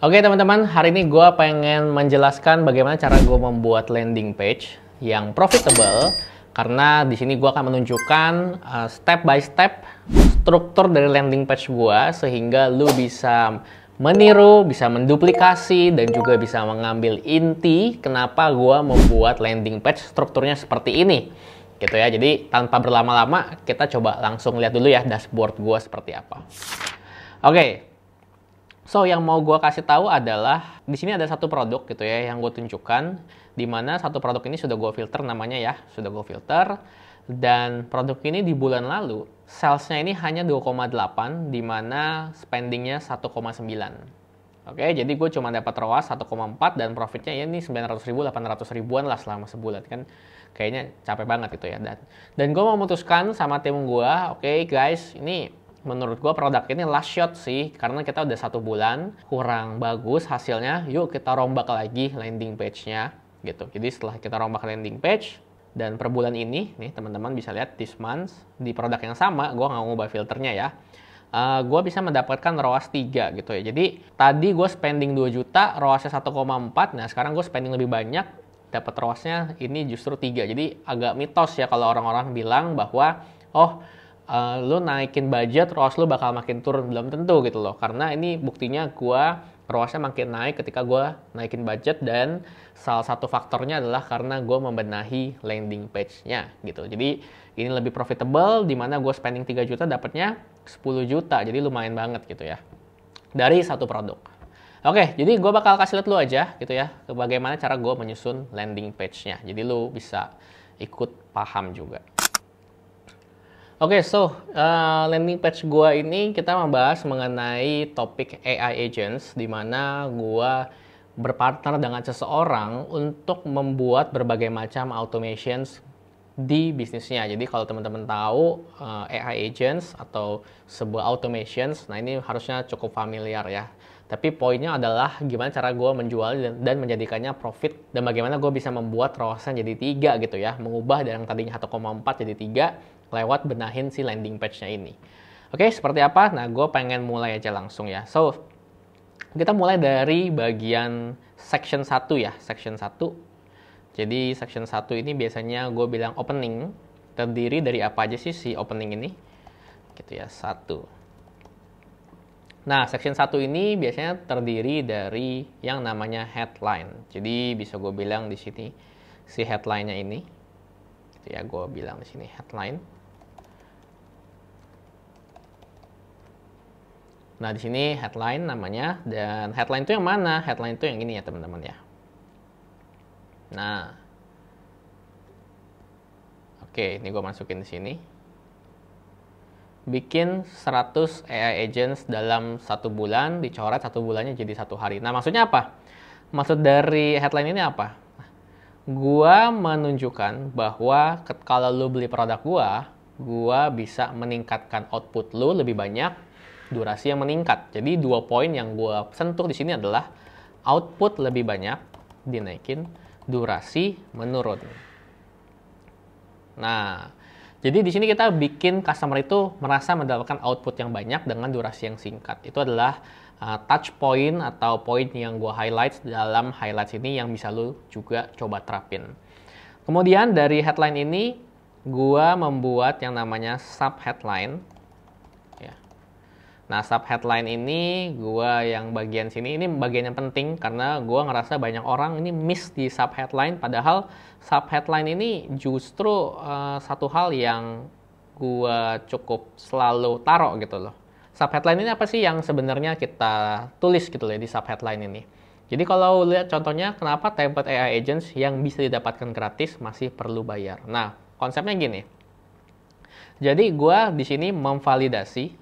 Oke teman-teman, hari ini gue pengen menjelaskan bagaimana cara gue membuat landing page yang profitable. Karena di sini gue akan menunjukkan step by step struktur dari landing page gue, sehingga lu bisa meniru, bisa menduplikasi, dan juga bisa mengambil inti kenapa gue membuat landing page strukturnya seperti ini. Gitu ya, jadi tanpa berlama-lama kita coba langsung lihat dulu ya dashboard gue seperti apa. Oke. So, yang mau gue kasih tahu adalah di sini ada satu produk gitu ya yang gue tunjukkan, di mana satu produk ini sudah gue filter namanya ya, sudah gue filter, dan produk ini di bulan lalu salesnya ini hanya 2,8, di mana spendingnya 1,9. Oke, jadi gue cuma dapat ROAS 1,4 dan profitnya ya ini 900 ribu, 800 ribuan lah selama sebulan kan. Kayaknya capek banget gitu ya. Dan gue memutuskan sama tim gue, oke guys, ini menurut gue produk ini last shot sih, karena kita udah 1 bulan kurang bagus hasilnya. Yuk kita rombak lagi landing page-nya gitu. Jadi setelah kita rombak landing page, dan per bulan ini, nih teman-teman bisa lihat this month, di produk yang sama, gue nggak ngubah filternya ya. Gue bisa mendapatkan ROAS 3 gitu ya. Jadi tadi gue spending 2 juta, ROAS-nya 1,4, nah sekarang gue spending lebih banyak, dapat ROAS-nya ini justru 3. Jadi agak mitos ya kalau orang-orang bilang bahwa, lu naikin budget, ROAS lu bakal makin turun. Belum tentu gitu loh, karena ini buktinya ROAS-nya makin naik ketika gue naikin budget, dan salah satu faktornya adalah karena gue membenahi landing page-nya gitu. Jadi ini lebih profitable, di mana gue spending 3 juta dapatnya 10 juta, jadi lumayan banget gitu ya dari satu produk. Oke, jadi gue bakal kasih lihat lu aja gitu ya bagaimana cara gue menyusun landing page-nya, jadi lu bisa ikut paham juga. Oke, landing page gua ini kita membahas mengenai topik AI agents, di mana gua berpartner dengan seseorang untuk membuat berbagai macam automations di bisnisnya. Jadi kalau teman-teman tahu AI agents atau sebuah automations, nah ini harusnya cukup familiar ya. Tapi poinnya adalah gimana cara gue menjual dan menjadikannya profit, dan bagaimana gue bisa membuat ROAS-nya jadi 3 gitu ya, mengubah dari yang tadinya 1,4 jadi 3 lewat benahin si landing page-nya ini. Oke, seperti apa? Nah, gue pengen mulai aja langsung ya. So, kita mulai dari bagian section 1 ya, section 1. Jadi section 1 ini biasanya gue bilang opening, terdiri dari apa aja sih si opening ini? Gitu ya, 1. Nah, section 1 ini biasanya terdiri dari yang namanya headline. Jadi bisa gue bilang di sini si headline-nya ini. Gitu ya, gue bilang di sini headline. Nah, di sini headline namanya, dan headline itu yang mana? Headline itu yang ini ya, teman-teman ya. Nah. Oke, ini gue masukin di sini. Bikin 100 AI agents dalam 1 bulan, dicoret 1 bulannya jadi 1 hari. Nah, maksudnya apa? Maksud dari headline ini apa? Gua menunjukkan bahwa kalau lu beli produk gua bisa meningkatkan output lu lebih banyak, durasi yang meningkat. Jadi 2 poin yang gua sentuh di sini adalah output lebih banyak dinaikin, durasi menurun. Nah, jadi di sini kita bikin customer itu merasa mendapatkan output yang banyak dengan durasi yang singkat. Itu adalah touch point atau poin yang gue highlight dalam highlights ini yang bisa lu juga coba terapin. Kemudian dari headline ini gue membuat yang namanya sub headline. Ya. Nah, sub headline ini gue yang bagian sini, ini bagian yang penting karena gue ngerasa banyak orang ini miss di sub headline, padahal sub headline ini justru satu hal yang gue cukup selalu taruh gitu loh. Sub headline ini apa sih yang sebenarnya kita tulis gitu loh di sub headline ini. Jadi kalau lihat contohnya, kenapa template AI agents yang bisa didapatkan gratis masih perlu bayar. Nah, konsepnya gini. Jadi gue di sini memvalidasi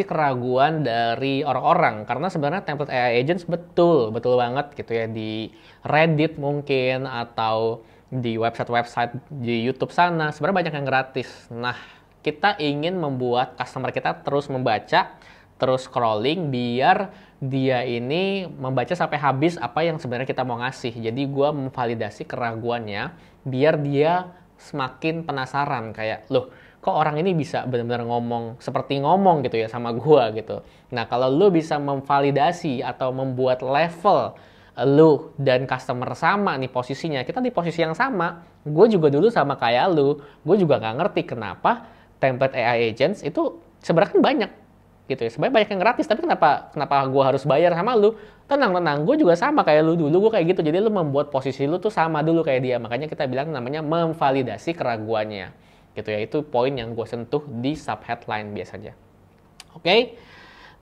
keraguan dari orang-orang, karena sebenarnya template AI agents betul banget gitu ya di Reddit mungkin atau di website di YouTube sana sebenarnya banyak yang gratis. Nah, kita ingin membuat customer kita terus membaca, terus scrolling biar dia ini membaca sampai habis apa yang sebenarnya kita mau ngasih. Jadi gue memvalidasi keraguannya biar dia semakin penasaran kayak, loh kok orang ini bisa benar-benar ngomong seperti ngomong gitu ya sama gua gitu. Nah, kalau lu bisa memvalidasi atau membuat level lu dan customer sama nih posisinya, kita di posisi yang sama. Gue juga dulu sama kayak lu, gue juga nggak ngerti kenapa template AI agents itu sebenarnya kan banyak gitu ya. Sebenarnya banyak yang gratis, tapi kenapa gue harus bayar sama lu? Tenang, gue juga sama kayak lu dulu, gue kayak gitu. Jadi lu membuat posisi lu tuh sama dulu kayak dia. Makanya kita bilang namanya memvalidasi keraguannya. Gitu ya, itu poin yang gue sentuh di sub headline biasanya. Oke,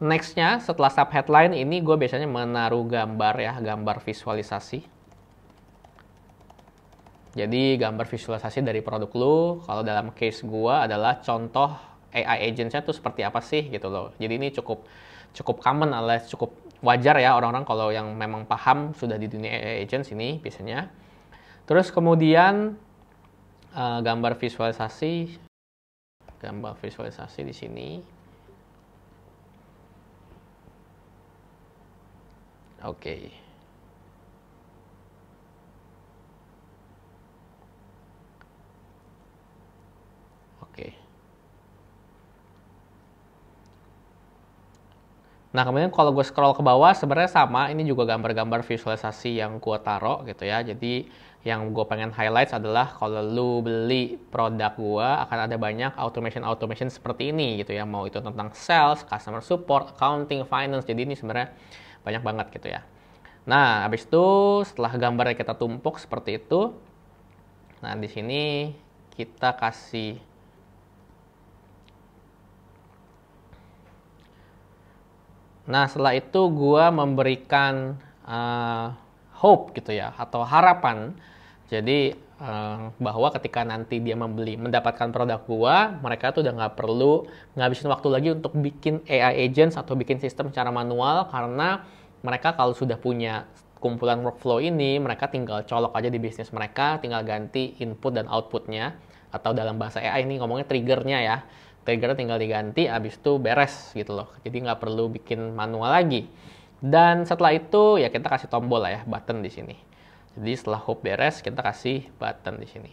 next-nya setelah sub headline ini gue biasanya menaruh gambar ya, gambar visualisasi. Jadi gambar visualisasi dari produk lu, kalau dalam case gue adalah contoh AI agents-nya tuh seperti apa sih gitu loh. Jadi ini cukup common alias cukup wajar ya orang-orang kalau yang memang paham sudah di dunia AI agents ini biasanya. Terus kemudian gambar visualisasi di sini. Oke. Nah, kemudian kalau gue scroll ke bawah, sebenarnya sama, ini juga gambar-gambar visualisasi yang gue taruh gitu ya. Jadi, yang gue pengen highlight adalah kalau lu beli produk gue, akan ada banyak automation seperti ini gitu ya. Mau itu tentang sales, customer support, accounting, finance, jadi ini sebenarnya banyak banget gitu ya. Nah, habis itu setelah gambarnya kita tumpuk seperti itu, nah di sini kita kasih Nah, setelah itu gue memberikan hope gitu ya, atau harapan. Jadi, bahwa ketika nanti dia mendapatkan produk gue, mereka tuh udah nggak perlu ngabisin waktu lagi untuk bikin AI agents atau bikin sistem secara manual, karena mereka kalau sudah punya kumpulan workflow ini, mereka tinggal colok aja di bisnis mereka, tinggal ganti input dan outputnya, atau dalam bahasa AI ini ngomongnya triggernya ya. Triggernya tinggal diganti, abis itu beres gitu loh. Jadi nggak perlu bikin manual lagi. Dan setelah itu ya kita kasih tombol lah ya, button di sini. Jadi setelah hope beres, kita kasih button di sini.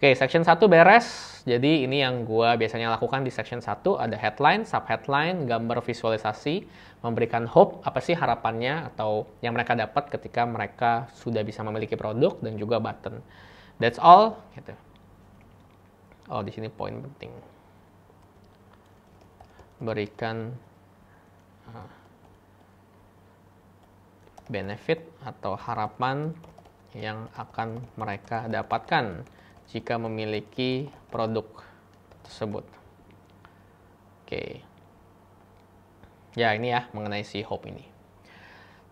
Oke, section 1 beres. Jadi ini yang gue biasanya lakukan di section 1. Ada headline, sub-headline, gambar visualisasi, memberikan hope, apa sih harapannya atau yang mereka dapat ketika mereka sudah bisa memiliki produk, dan juga button. That's all. Gitu. Oh, di sini poin penting. Berikan benefit atau harapan yang akan mereka dapatkan jika memiliki produk tersebut. Oke. Ya, ini ya mengenai si hope ini.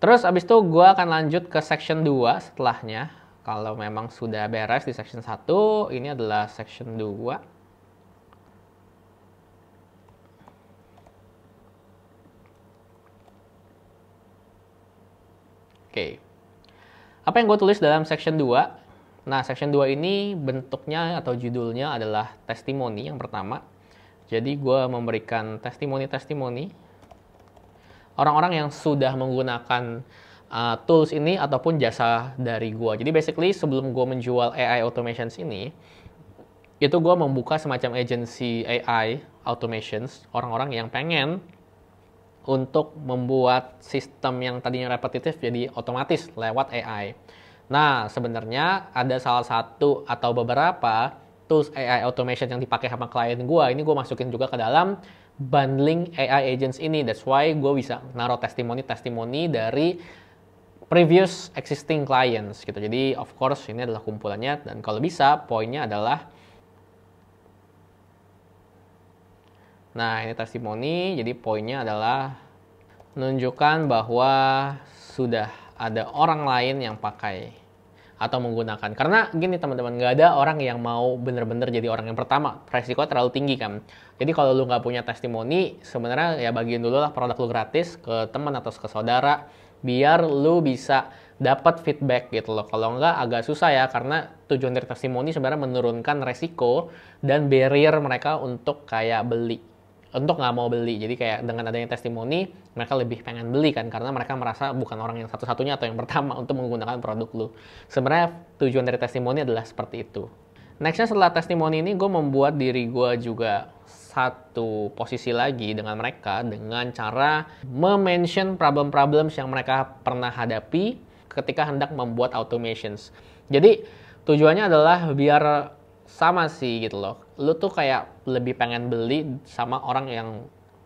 Terus abis itu gue akan lanjut ke section 2 setelahnya. Kalau memang sudah beres di section 1, ini adalah section 2. Oke. Apa yang gue tulis dalam section 2? Nah, section 2 ini bentuknya atau judulnya adalah testimoni yang pertama. Jadi gue memberikan testimoni-testimoni orang-orang yang sudah menggunakan tools ini ataupun jasa dari gue. Jadi basically sebelum gue menjual AI automations ini, itu gue membuka semacam agency AI automations, orang-orang yang pengen untuk membuat sistem yang tadinya repetitif jadi otomatis lewat AI. Nah, sebenarnya ada salah satu atau beberapa tools AI automation yang dipakai sama klien gue. Ini gue masukin juga ke dalam bundling AI agents ini. That's why gue bisa naruh testimoni-testimoni dari previous existing clients gitu. Jadi, of course, ini adalah kumpulannya. Dan kalau bisa, poinnya adalah nah, ini testimoni, jadi poinnya adalah menunjukkan bahwa sudah ada orang lain yang pakai atau menggunakan. Karena gini teman-teman, nggak ada orang yang mau bener-bener jadi orang yang pertama. Resiko terlalu tinggi kan. Jadi kalau lu nggak punya testimoni, sebenarnya ya bagiin dulu lah produk lu gratis ke teman atau ke saudara, biar lu bisa dapat feedback gitu loh. Kalau nggak agak susah ya, karena tujuan dari testimoni sebenarnya menurunkan resiko dan barrier mereka untuk kayak untuk nggak mau beli. Jadi kayak dengan adanya testimoni, mereka lebih pengen beli kan, karena mereka merasa bukan orang yang satu-satunya atau yang pertama untuk menggunakan produk lu. Sebenarnya tujuan dari testimoni adalah seperti itu. Nextnya setelah testimoni ini, gue membuat diri gue juga satu posisi lagi dengan mereka dengan cara mention problem-problems yang mereka pernah hadapi ketika hendak membuat automations. Jadi tujuannya adalah biar sama sih gitu loh. Lu tuh kayak lebih pengen beli sama orang yang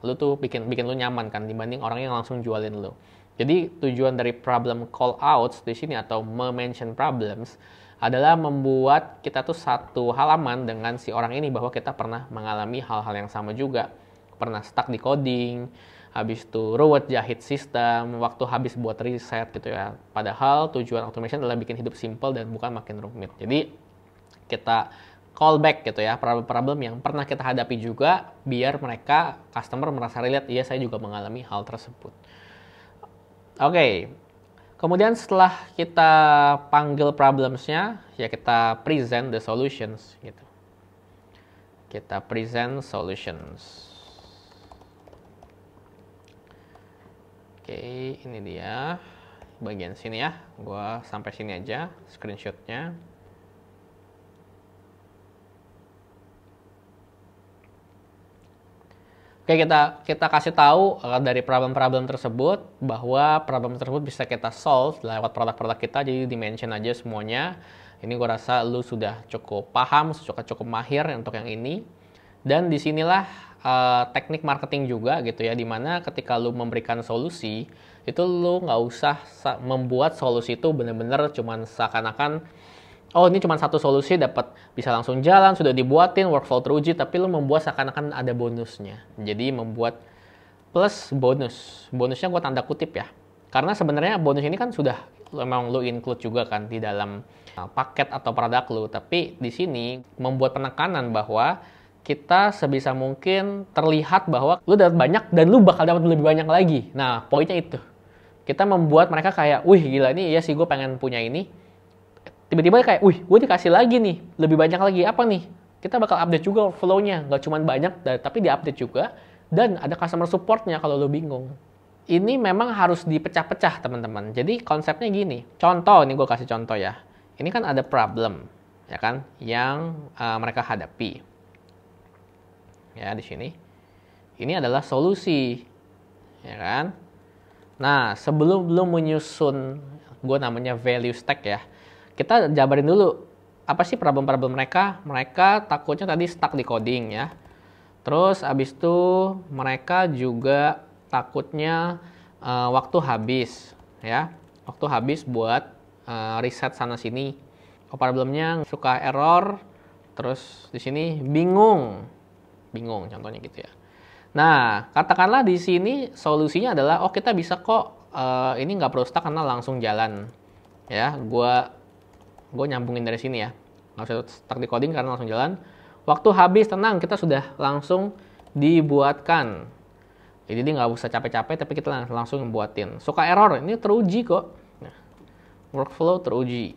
lu tuh bikin lu nyaman kan dibanding orang yang langsung jualin lu. Jadi tujuan dari problem call outs di sini atau mention problems adalah membuat kita tuh satu halaman dengan si orang ini bahwa kita pernah mengalami hal-hal yang sama juga. Pernah stuck di coding, habis itu ruwet jahit sistem, waktu habis buat riset gitu ya. Padahal tujuan automation adalah bikin hidup simple dan bukan makin rumit. Jadi kita call back gitu ya, problem-problem yang pernah kita hadapi juga, biar mereka, customer merasa relate, iya saya juga mengalami hal tersebut. Oke. Kemudian setelah kita panggil problems-nya, ya kita present the solutions gitu. Kita present solutions. Oke, ini dia bagian sini ya. Gua sampai sini aja screenshot-nya. Oke, kita kasih tahu dari problem-problem tersebut bahwa problem tersebut bisa kita solve lewat produk-produk kita, jadi di-mention aja semuanya. Ini gue rasa lu sudah cukup paham, cukup mahir untuk yang ini. Dan disinilah teknik marketing juga gitu ya, dimana ketika lu memberikan solusi, itu lu nggak usah membuat solusi itu bener-bener cuman seakan-akan oh ini cuma satu solusi dapat bisa langsung jalan, sudah dibuatin, workflow teruji, tapi lu membuat seakan-akan ada bonusnya. Jadi membuat plus bonus. Bonusnya gue tanda kutip ya. Karena sebenarnya bonus ini kan sudah memang lu include juga kan di dalam paket atau produk lu. Tapi di sini membuat penekanan bahwa kita sebisa mungkin terlihat bahwa lu dapat banyak dan lu bakal dapat lebih banyak lagi. Nah, poinnya itu. Kita membuat mereka kayak, wih gila nih, iya sih gue pengen punya ini. Tiba-tiba kayak, wih, gue dikasih lagi nih, lebih banyak lagi. Apa nih? Kita bakal update juga flow-nya. Nggak cuma banyak, tapi di-update juga. Dan ada customer support-nya kalau lo bingung. Ini memang harus dipecah-pecah, teman-teman. Jadi konsepnya gini. Contoh, ini gue kasih contoh ya. Ini kan ada problem, ya kan, yang mereka hadapi. Ya, di sini. Ini adalah solusi, ya kan. Nah, sebelum lo menyusun, gue namanya value stack ya. Kita jabarin dulu, apa sih problem-problem mereka? Mereka takutnya tadi stuck di coding ya. Terus abis itu mereka juga takutnya waktu habis ya. Waktu habis buat riset sana sini. Problemnya suka error, terus di sini bingung contohnya gitu ya. Nah, katakanlah di sini solusinya adalah, oh kita bisa kok ini nggak perlu stuck karena langsung jalan. Ya, gue nyambungin dari sini ya, nggak usah stuck di coding karena langsung jalan. Waktu habis tenang, kita sudah langsung dibuatkan. Jadi nggak usah capek-capek, tapi kita langsung membuatin. Suka error, ini teruji kok. Nah, workflow teruji.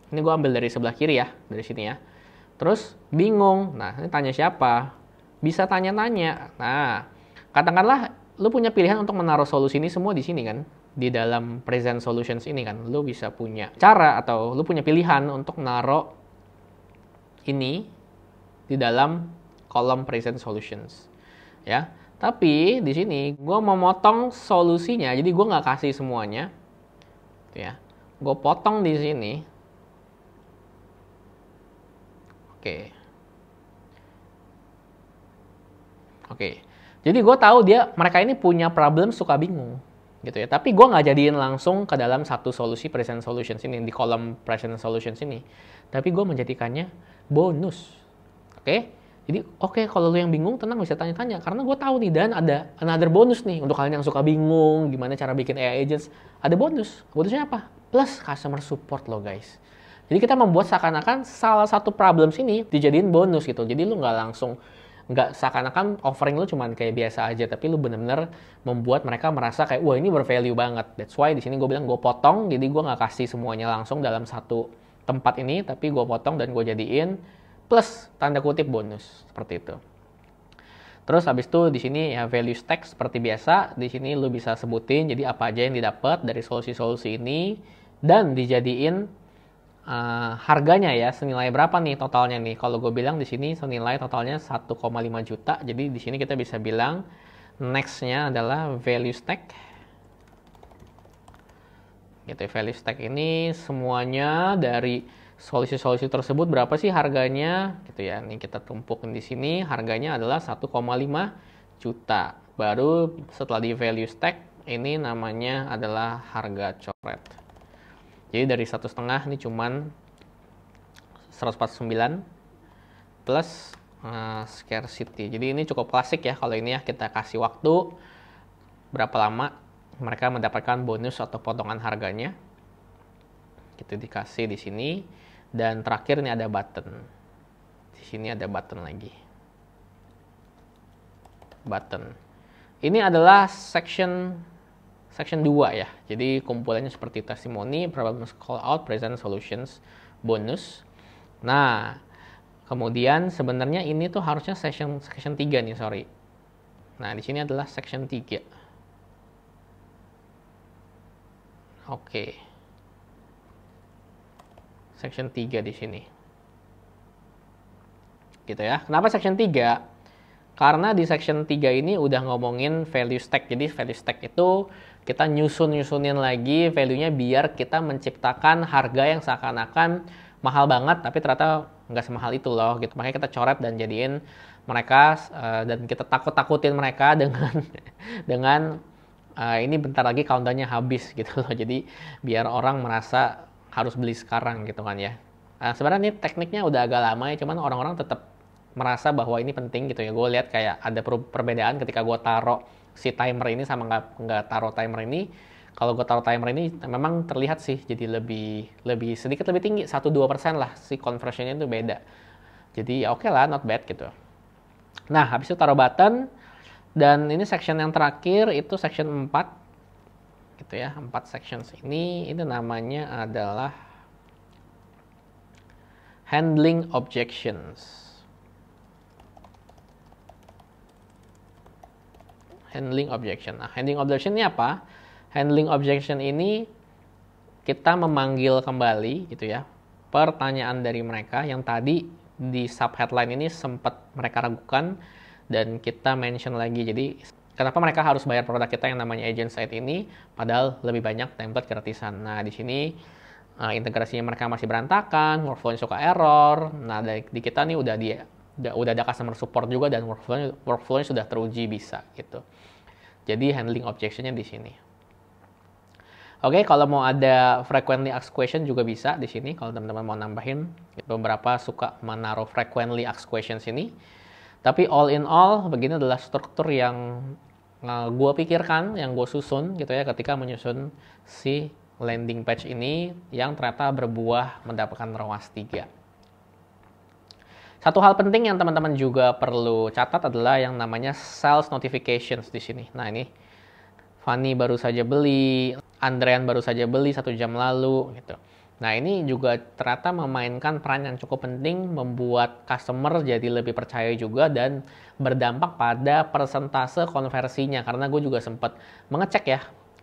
Ini gue ambil dari sebelah kiri ya, dari sini ya. Terus bingung, nah ini tanya siapa? Bisa tanya-tanya. Nah, katakanlah lu punya pilihan untuk menaruh solusi ini semua di sini kan. Di dalam present solutions ini kan, lu bisa punya cara atau lu punya pilihan untuk naruh ini di dalam kolom present solutions ya. Tapi di sini gue mau motong solusinya, jadi gue nggak kasih semuanya ya, gue potong di sini. Oke. Jadi gue tahu mereka ini punya problem suka bingung gitu ya. Tapi gue nggak jadiin langsung ke dalam satu solusi present solutions ini, di kolom present solutions ini. Tapi gue menjadikannya bonus. Oke? Jadi kalau lu yang bingung tenang bisa tanya-tanya. Karena gue tahu nih, dan ada another bonus nih. Untuk kalian yang suka bingung gimana cara bikin AI agents, ada bonus. Bonusnya apa? Plus customer support lo guys. Jadi kita membuat seakan-akan salah satu problems ini dijadiin bonus gitu. Jadi lu nggak seakan-akan offering lu cuman kayak biasa aja, tapi lu bener-bener membuat mereka merasa kayak wah ini bervalue banget. That's why di sini gue bilang gue potong, jadi gue nggak kasih semuanya langsung dalam satu tempat ini, tapi gue potong dan gue jadiin plus tanda kutip bonus seperti itu. Terus habis itu di sini ya value stack seperti biasa, di sini lu bisa sebutin jadi apa aja yang didapat dari solusi-solusi ini dan dijadiin harganya ya, senilai berapa nih totalnya nih. Kalau gue bilang di sini senilai totalnya 1,5 juta. Jadi di sini kita bisa bilang next-nya adalah value stack. Gitu, value stack ini semuanya dari solusi-solusi tersebut berapa sih harganya gitu ya. Ini kita tumpukin di sini, harganya adalah 1,5 juta. Baru setelah di value stack ini namanya adalah harga coret. Jadi dari 1,5 ini cuman 149 plus scarcity. Jadi ini cukup klasik ya kalau ini ya, kita kasih waktu berapa lama mereka mendapatkan bonus atau potongan harganya. Gitu dikasih di sini, dan terakhir ini ada button. Di sini ada button lagi. Button. Ini adalah section 2 ya. Jadi kumpulannya seperti testimoni, problems call out, present solutions, bonus. Nah, kemudian sebenarnya ini tuh harusnya section 3 nih, sorry. Nah, di sini adalah section 3. Oke. Section 3 di sini. Gitu ya. Kenapa section 3? Karena di section 3 ini udah ngomongin value stack. Jadi value stack itu kita nyusunin lagi value-nya biar kita menciptakan harga yang seakan-akan mahal banget, tapi ternyata nggak semahal itu loh. Gitu. Makanya kita coret dan jadiin mereka, dan kita takut-takutin mereka dengan ini bentar lagi countdown-nya habis gitu loh. Jadi biar orang merasa harus beli sekarang gitu kan ya. Sebenarnya ini tekniknya udah agak lama ya, cuman orang-orang tetap merasa bahwa ini penting gitu ya. Gue lihat kayak ada perbedaan ketika gue taruh si timer ini sama nggak taruh timer ini. Kalau gue taruh timer ini memang terlihat sih jadi lebih sedikit lebih tinggi, 1-2% lah si conversionnya itu beda. Jadi ya oke lah, not bad gitu. Nah, habis itu taruh button, dan ini section yang terakhir itu section 4 gitu ya. 4 sections ini namanya adalah handling objections. Handling objection. Nah, handling objection ini apa? Handling objection ini kita memanggil kembali gitu ya pertanyaan dari mereka yang tadi di sub headline ini sempat mereka ragukan, dan kita mention lagi. Jadi kenapa mereka harus bayar produk kita yang namanya agent site ini padahal lebih banyak template gratisan. Nah, di sini integrasinya mereka masih berantakan, workflow-nya suka error. Nah, di kita nih udah ada customer support juga, dan workflow-nya sudah teruji bisa gitu. Jadi handling objection-nya di sini. Oke, kalau mau ada frequently asked question juga bisa di sini. Kalau teman-teman mau nambahin, beberapa suka menaruh frequently asked questions ini. Tapi all in all, begini adalah struktur yang gue pikirkan, yang gue susun gitu ya ketika menyusun si landing page ini yang ternyata berbuah mendapatkan ROAS 3. Satu hal penting yang teman-teman juga perlu catat adalah yang namanya sales notifications di sini. Nah, ini Fanny baru saja beli, Andrean baru saja beli 1 jam lalu gitu. Nah, ini juga ternyata memainkan peran yang cukup penting, membuat customer jadi lebih percaya juga dan berdampak pada persentase konversinya. Karena gue juga sempat mengecek ya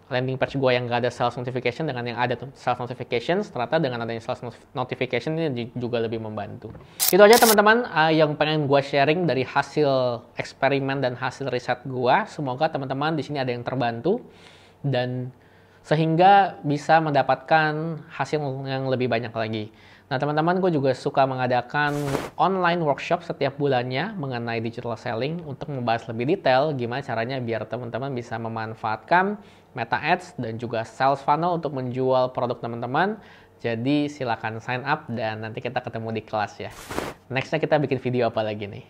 landing page gue yang nggak ada sales notification dengan yang ada tuh sales notifications, ternyata dengan adanya sales notification ini juga lebih membantu. Itu aja teman-teman yang pengen gue sharing dari hasil eksperimen dan hasil riset gue. Semoga teman-teman di sini ada yang terbantu dan sehingga bisa mendapatkan hasil yang lebih banyak lagi. Nah, teman-teman, gue juga suka mengadakan online workshop setiap bulannya mengenai digital selling untuk membahas lebih detail gimana caranya biar teman-teman bisa memanfaatkan Meta Ads dan juga sales funnel untuk menjual produk teman-teman. Jadi silakan sign up dan nanti kita ketemu di kelas ya. Nextnya kita bikin video apa lagi nih?